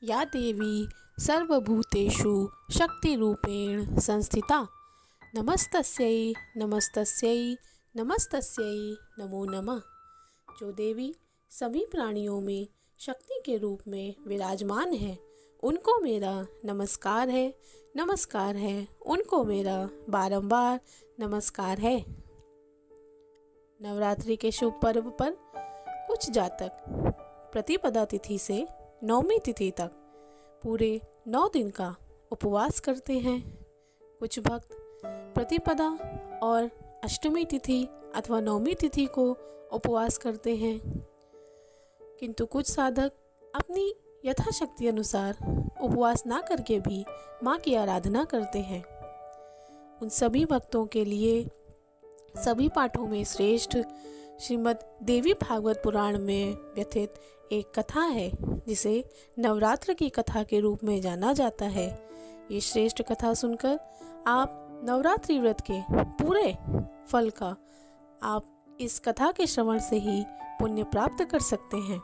या देवी सर्वभूतेषु शक्तिरूपेण संस्थिता नमस्तस्यै नमस्तस्यै नमस्तस्यै नमो नमः। जो देवी सभी प्राणियों में शक्ति के रूप में विराजमान है, उनको मेरा नमस्कार है, नमस्कार है, उनको मेरा बारंबार नमस्कार है। नवरात्रि के शुभ पर्व पर कुछ जातक प्रतिपदा तिथि से नवमी तिथि तक पूरे 9 दिन का उपवास करते हैं। कुछ भक्त प्रतिपदा और अष्टमी तिथि अथवा नवमी तिथि को उपवास करते हैं, किंतु कुछ साधक अपनी यथाशक्ति अनुसार उपवास ना करके भी माँ की आराधना करते हैं। उन सभी भक्तों के लिए सभी पाठों में श्रेष्ठ श्रीमद् देवी भागवत पुराण में व्यथित एक कथा है, जिसे नवरात्र की कथा के रूप में जाना जाता है। ये श्रेष्ठ कथा सुनकर आप नवरात्रि व्रत के पूरे फल का आप इस कथा के श्रवण से ही पुण्य प्राप्त कर सकते हैं।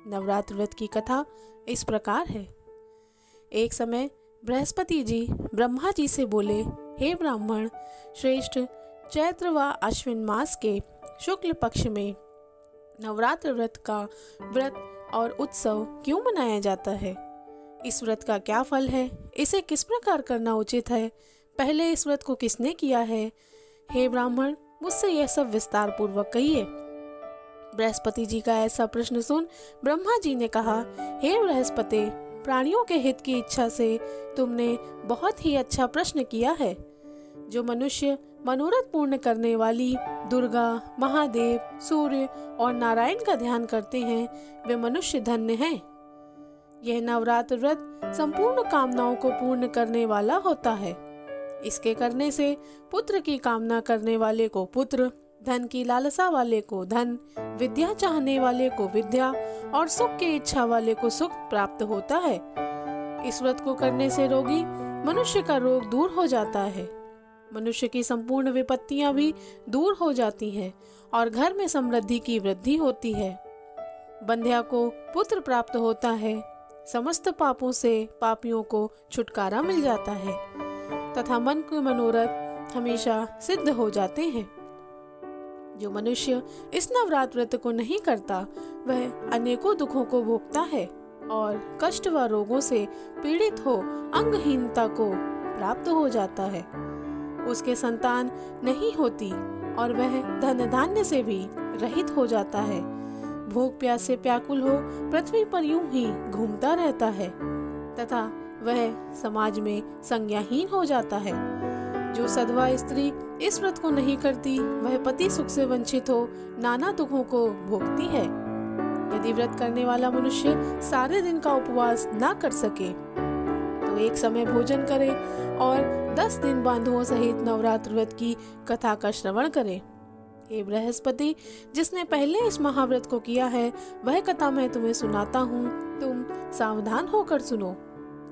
नवरात्र व्रत की कथा इस प्रकार है। एक समय बृहस्पति जी ब्रह्मा जी से बोले, हे ब्राह्मण श्रेष्ठ, चैत्र व अश्विन मास के शुक्ल पक्ष में नवरात्र व्रत का व्रत और उत्सव क्यों मनाया जाता है? इस व्रत का क्या फल है? इसे किस प्रकार करना उचित है? पहले इस व्रत को किसने किया है? हे ब्राह्मण, मुझसे यह सब विस्तार पूर्वक कहिए। बृहस्पति जी का ऐसा प्रश्न सुन ब्रह्मा जी ने कहा, हे बृहस्पति, प्राणियों के हित की इच्छा से तुमने बहुत ही अच्छा प्रश्न किया है। जो मनुष्य मनोरथ पूर्ण करने वाली दुर्गा, महादेव, सूर्य और नारायण का ध्यान करते हैं, वे मनुष्य धन्य हैं। यह नवरात्र व्रत संपूर्ण कामनाओं को पूर्ण करने वाला होता है। इसके करने से पुत्र की कामना करने वाले को पुत्र, धन की लालसा वाले को धन, विद्या चाहने वाले को विद्या और सुख की इच्छा वाले को सुख प्राप्त होता है। इस व्रत को करने से रोगी मनुष्य का रोग दूर हो जाता है, मनुष्य की संपूर्ण विपत्तियां भी दूर हो जाती हैं और घर में समृद्धि की वृद्धि होती है। बंध्या को पुत्र प्राप्त होता है, समस्त पापों से पापियों को छुटकारा मिल जाता है तथा मन के मनोरथ हमेशा सिद्ध हो जाते हैं। जो मनुष्य इस नवरात्र व्रत को नहीं करता, वह अनेकों दुखों को भोगता है और कष्ट व रोगों से पीड़ित हो अंगहीनता को प्राप्त हो जाता है। उसके संतान नहीं होती और वह धन धान्य से भी रहित हो जाता है। भूख प्यास से व्याकुल हो पृथ्वी पर यूं ही घूमता रहता है तथा वह समाज में संज्ञाहीन हो जाता है। जो सधवा स्त्री इस व्रत को नहीं करती, वह पति सुख से वंचित हो नाना दुखों को भोगती है। यदि व्रत करने वाला मनुष्य सारे दिन का उपवास ना कर सके, तो एक समय भोजन करे और 10 दिन बंधुओं सहित नवरात्र व्रत की कथा का श्रवण करे। हे बृहस्पति, जिसने पहले इस महाव्रत को किया है, वह कथा मैं तुम्हें सुनाता हूँ, तुम सावधान होकर सुनो।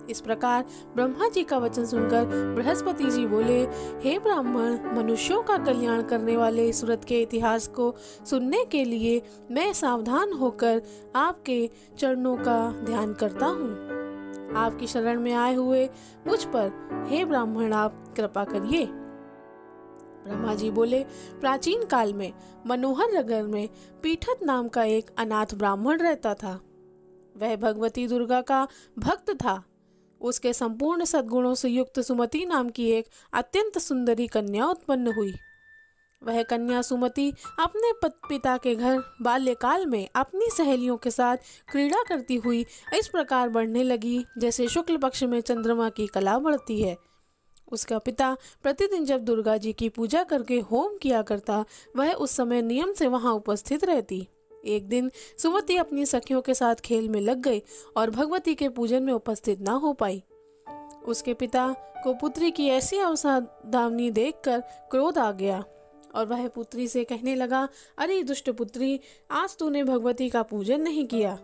इस प्रकार ब्रह्मा जी का वचन सुनकर बृहस्पति जी बोले, हे ब्राह्मण, मनुष्यों का कल्याण करने वाले इस व्रत के इतिहास को सुनने के लिए मैं सावधान होकर आपके चरणों का ध्यान करता हूँ। आपकी शरण में आए हुए मुझ पर हे ब्राह्मण आप कृपा करिए। ब्रह्मा जी बोले, प्राचीन काल में मनोहर नगर में पीठत नाम का एक अनाथ ब्राह्मण रहता था। वह भगवती दुर्गा का भक्त था। उसके संपूर्ण सद्गुणों से युक्त सुमति नाम की एक अत्यंत सुंदरी कन्या उत्पन्न हुई। वह कन्या सुमति अपने पिता के घर बाल्यकाल में अपनी सहेलियों के साथ क्रीड़ा करती हुई इस प्रकार बढ़ने लगी, जैसे शुक्ल पक्ष में चंद्रमा की कला बढ़ती है। उसका पिता प्रतिदिन जब दुर्गा जी की पूजा करके होम किया करता, वह उस समय नियम से वहां उपस्थित रहती। एक दिन सुमति अपनी सखियों के साथ खेल में लग गई और भगवती के पूजन में उपस्थित न हो पाई। उसके पिता को पुत्री की ऐसी अवसावधानी देखकर क्रोध आ गया और वह पुत्री से कहने लगा, अरे दुष्ट पुत्री, आज तूने भगवती का पूजन नहीं किया,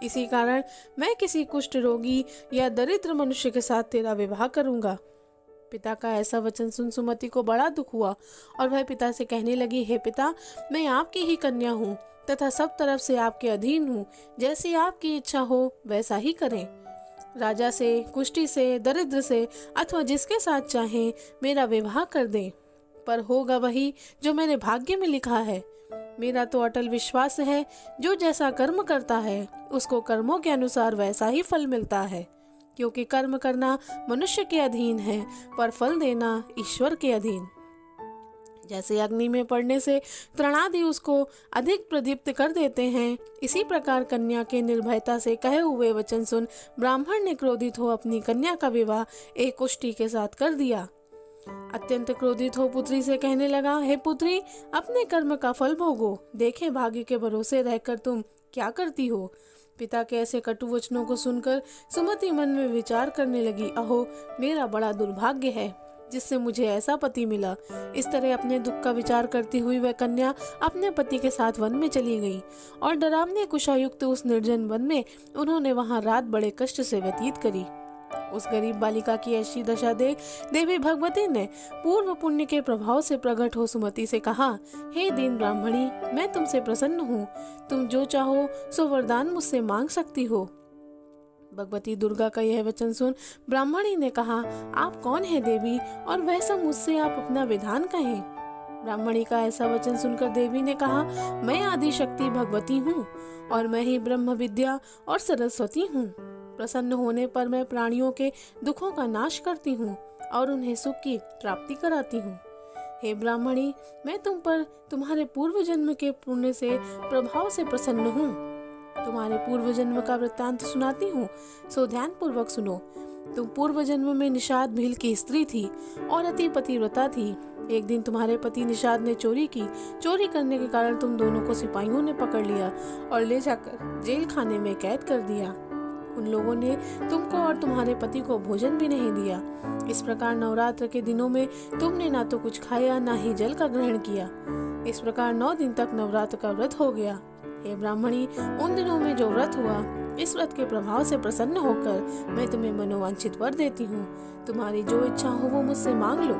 इसी कारण मैं किसी कुष्ठ रोगी या दरिद्र मनुष्य के साथ तेरा विवाह करूंगा। पिता का ऐसा वचन सुन सुमति को बड़ा दुख हुआ और वह पिता से कहने लगी, हे पिता, मैं आपकी ही कन्या हूँ, तथा सब तरफ से आपके अधीन हूँ। जैसी आपकी इच्छा हो वैसा ही करें। राजा से, कुष्ठी से, दरिद्र से अथवा जिसके साथ चाहें मेरा विवाह कर दें, पर होगा वही जो मेरे भाग्य में लिखा है। मेरा तो अटल विश्वास है, जो जैसा कर्म करता है उसको कर्मों के अनुसार वैसा ही फल मिलता है, क्योंकि कर्म करना मनुष्य के अधीन है, पर फल देना ईश्वर के अधीन। जैसे अग्नि में पड़ने से तृणादि उसको अधिक प्रदीप्त कर देते हैं, इसी प्रकार कन्या के निर्भयता से कहे हुए वचन सुन ब्राह्मण ने क्रोधित हो अपनी कन्या का विवाह एक कुष्ठी के साथ कर दिया। अत्यंत क्रोधित हो पुत्री से कहने लगा, हे पुत्री, अपने कर्म का फल भोगो। देखे भाग्य के भरोसे रहकर तुम क्या करती हो। पिता के ऐसे कटु वचनों को सुनकर सुमति मन में विचार करने लगी, अहो मेरा बड़ा दुर्भाग्य है जिससे मुझे ऐसा पति मिला। इस तरह अपने दुख का विचार करती हुई वह कन्या अपने पति के साथ वन में चली गई और डरावने कुशायुक्त उस निर्जन वन में उन्होंने वहां रात बड़े कष्ट से व्यतीत करी। उस गरीब बालिका की ऐसी दशा देख देवी भगवती ने पूर्व पुण्य के प्रभाव से प्रकट हो सुमति से कहा, हे दीन ब्राह्मणी, मैं तुमसे प्रसन्न हूँ। तुम जो चाहो सो वरदान मुझसे मांग सकती हो। भगवती दुर्गा का यह वचन सुन ब्राह्मणी ने कहा, आप कौन है देवी, और वह सब मुझसे आप अपना विधान कहें। ब्राह्मणी का ऐसा वचन सुनकर देवी ने कहा, मैं आदि शक्ति भगवती हूँ और मैं ही ब्रह्म विद्या और सरस्वती हूँ। प्रसन्न होने पर मैं प्राणियों के दुखों का नाश करती हूँ और उन्हें सुख की प्राप्ति कराती हूँ। हे ब्राह्मणी, मैं तुम पर तुम्हारे पूर्व जन्म के पुण्य से प्रभाव से प्रसन्न हूँ। तुम्हारे पूर्व जन्म का वृत्तांत सुनाती हूँ, सो ध्यान पूर्वक सुनो। तुम पूर्व जन्म में निषाद भील की स्त्री थी और अति पतिव्रता थी। एक दिन तुम्हारे पति निषाद ने चोरी की। चोरी करने के कारण तुम दोनों को सिपाहियों ने पकड़ लिया और ले जाकर जेल खाने में कैद कर दिया। उन लोगों ने तुमको और तुम्हारे पति को भोजन भी नहीं दिया। इस प्रकार नवरात्र के दिनों में तुमने ना तो कुछ खाया ना ही जल का ग्रहण किया। इस प्रकार 9 दिन तक नवरात्र का व्रत हो गया। हे ब्राह्मणी, उन दिनों में जो व्रत हुआ, इस व्रत के प्रभाव से प्रसन्न होकर मैं तुम्हें मनोवांछित वर देती हूँ। तुम्हारी जो इच्छा हो वो मुझसे मांग लो।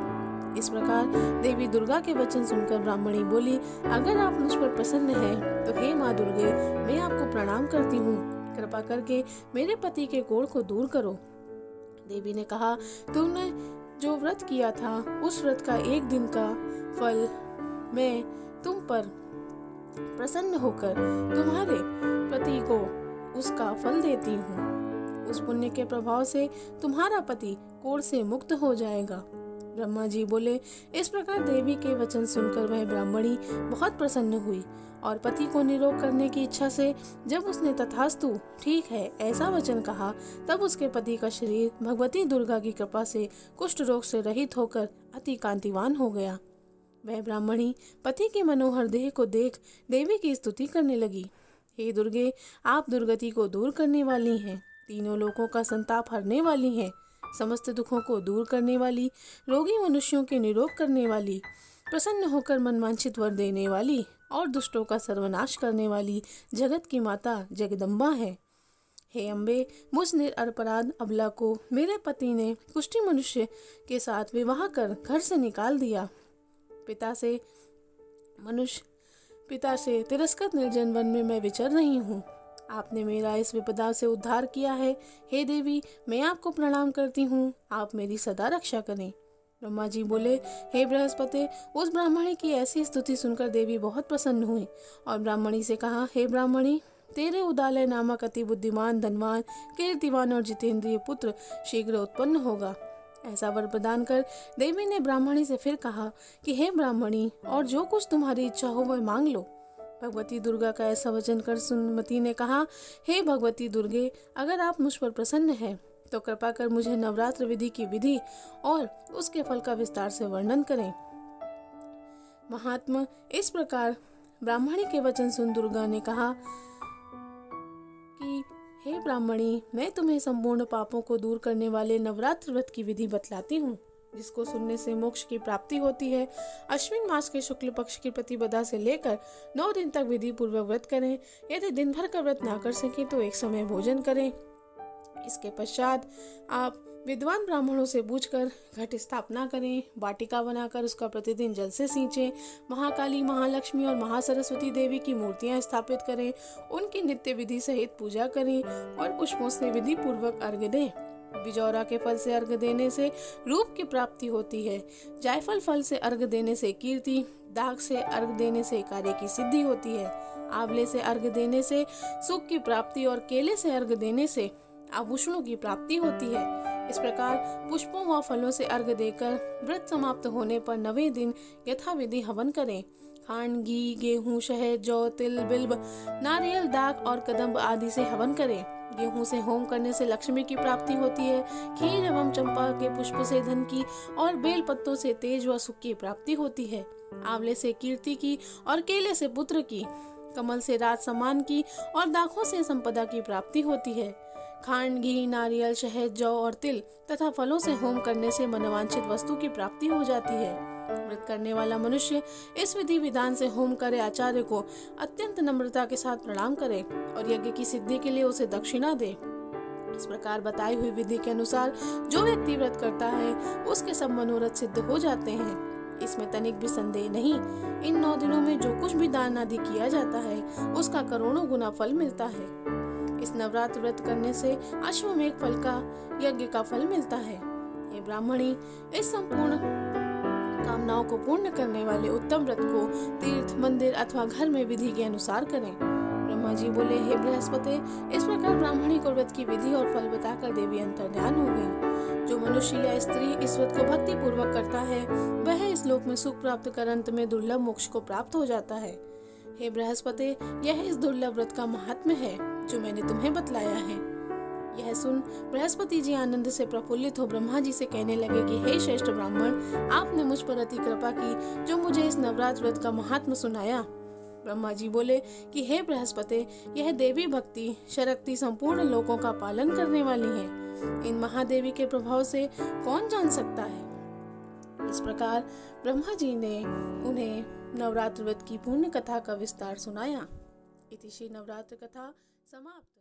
इस प्रकार देवी दुर्गा के वचन सुनकर ब्राह्मणी बोली, अगर आप मुझ पर प्रसन्न हैं तो हे माँ दुर्गे, मैं आपको प्रणाम करती हूँ। कृपा करके मेरे पति के कोढ़ को दूर करो। देवी ने कहा, तुमने जो व्रत किया था उस व्रत का एक दिन का फल मैं तुम पर प्रसन्न होकर तुम्हारे पति को उसका फल देती हूँ। उस पुण्य के प्रभाव से तुम्हारा पति कोढ़ से मुक्त हो जाएगा। ब्रह्मा जी बोले। इस प्रकार देवी के वचन सुनकर वह ब्राह्मणी बहुत प्रसन्न हुई और पति को निरोग करने की इच्छा से जब उसने तथास्तु ठीक है ऐसा वचन कहा, तब उसके पति का शरीर भगवती दुर्गा की कृपा से कुष्ठ रोग से रहित होकर अति कांतिवान हो गया। वह ब्राह्मणी पति के मनोहर देह को देख देवी की स्तुति करने लगी। हे दुर्गे, आप दुर्गति को दूर करने वाली हैं, तीनों लोकों का संताप हरने वाली हैं, समस्त दुखों को दूर करने वाली, रोगी मनुष्यों के निरोग करने वाली, प्रसन्न होकर मनवांछित वर देने वाली और दुष्टों का सर्वनाश करने वाली जगत की माता जगदम्बा है। हे अम्बे, मुझ निरपराध अबला को मेरे पति ने कुष्ठी मनुष्य के साथ विवाह कर घर से निकाल दिया। पिता से तिरस्कृत निर्जन वन में मैं विचर रही हूँ। आपने मेरा इस विपदा से उद्धार किया है। हे देवी, मैं आपको प्रणाम करती हूँ, आप मेरी सदा रक्षा करें। ब्रह्मा जी बोले, हे बृहस्पति, उस ब्राह्मणी की ऐसी स्तुति सुनकर देवी बहुत प्रसन्न हुई और ब्राह्मणी से कहा, हे ब्राह्मणी, तेरे उदालय नामक अति बुद्धिमान, धनवान, कीर्तिवान और जितेंद्रिय पुत्र शीघ्र उत्पन्न होगा। ऐसा वर प्रदान कर देवी ने ब्राह्मणी से फिर कहा कि हे ब्राह्मणी, और जो कुछ तुम्हारी इच्छा हो वह मांग लो। भगवती दुर्गा का ऐसा वचन कर सुमति ने कहा, हे भगवती दुर्गे, अगर आप मुझ पर प्रसन्न हैं तो कृपा कर मुझे नवरात्र विधि की विधि और उसके फल का विस्तार से वर्णन करें। महात्मा, इस प्रकार ब्राह्मणी के वचन सुन दुर्गा ने कहा कि हे ब्राह्मणी, मैं तुम्हें संपूर्ण पापों को दूर करने वाले नवरात्र व्रत की विधि बतलाती हूँ, जिसको सुनने से मोक्ष की प्राप्ति होती है। अश्विन मास के शुक्ल पक्ष की प्रतिपदा से लेकर 9 दिन तक विधि पूर्वक व्रत करें। यदि दिन भर का व्रत ना कर सके तो एक समय भोजन करें। इसके पश्चात आप विद्वान ब्राह्मणों से पूछकर घट स्थापना करें, वाटिका बनाकर उसका प्रतिदिन जल से सींचें, महाकाली, महालक्ष्मी और महासरस्वती देवी की मूर्तियां स्थापित करें, उनकी नित्य विधि सहित पूजा करें और पुष्पों से विधि पूर्वक अर्घ्य दें। बिजौरा के फल से अर्घ्य देने से रूप की प्राप्ति होती है। जायफल फल से अर्घ्य देने से कीर्ति, दाग से अर्घ्य देने से कार्य की सिद्धि होती है, आंवले से अर्घ्य देने से सुख की प्राप्ति और केले से अर्घ्य देने से आभूषणों की प्राप्ति होती है। इस प्रकार पुष्पों व फलों से अर्घ्य देकर व्रत समाप्त होने पर 9वें दिन यथाविधि हवन करें। खांड, घी, गेहूं, शहद, जौ, तिल, बिल्व, नारियल, दाख और कदम्ब आदि से हवन करें। गेहूं से होम करने से लक्ष्मी की प्राप्ति होती है। खीर एवं चंपा के पुष्प से धन की और बेल पत्तों से तेज व सुख की प्राप्ति होती है। आंवले से कीर्ति की और केले से पुत्र की, कमल से राज सम्मान की और दाखों से संपदा की प्राप्ति होती है। खांड, घी, नारियल, शहद, जौ और तिल तथा फलों से होम करने से मनोवांछित वस्तु की प्राप्ति हो जाती है। व्रत करने वाला मनुष्य इस विधि विधान से होम करे आचार्य को अत्यंत नम्रता के साथ प्रणाम करे और यज्ञ की सिद्धि के लिए उसे दक्षिणा दे। इस प्रकार बताई हुई विधि के अनुसार जो व्यक्ति व्रत करता है उसके सब मनोरथ सिद्ध हो जाते हैं। इसमें तनिक भी संदेह नहीं। इन 9 दिनों में जो कुछ भी दान आदि किया जाता है उसका करोड़ों गुना फल मिलता है। इस नवरात्र व्रत करने से अश्वमेध फल का यज्ञ का फल मिलता है। ये ब्राह्मणी, इस संपूर्ण कामनाओं को पूर्ण करने वाले उत्तम व्रत को तीर्थ, मंदिर अथवा घर में विधि के अनुसार करें। ब्रह्मा जी बोले, हे बृहस्पति, इस प्रकार ब्राह्मणी को व्रत की विधि और फल बताकर देवी अंतर्ध्यान हो गई। जो मनुष्य या स्त्री इस व्रत को भक्ति पूर्वक करता है वह इस लोक में सुख प्राप्त कर अंत में दुर्लभ मोक्ष को प्राप्त हो जाता है। हे बृहस्पति, यह इस दुर्लभ व्रत का महात्म्य है जो मैंने तुम्हें बतलाया है। यह सुन बृहस्पति जी आनंद से प्रफुल्लित हो ब्रह्मा जी से कहने लगे कि हे श्रेष्ठ ब्राह्मण, आपने मुझ पर अति कृपा की जो मुझे इस नवरात्र व्रत का महात्म्य सुनाया। ब्रह्मा जी बोले कि हे बृहस्पति, यह देवी भक्ति शक्ति संपूर्ण लोकों का पालन करने वाली है। इन महादेवी के प्रभाव से कौन जान सकता है। इस प्रकार ब्रह्मा जी ने उन्हें नवरात्र व्रत की पूर्ण कथा का विस्तार सुनाया। इति श्री नवरात्र कथा समाप्त।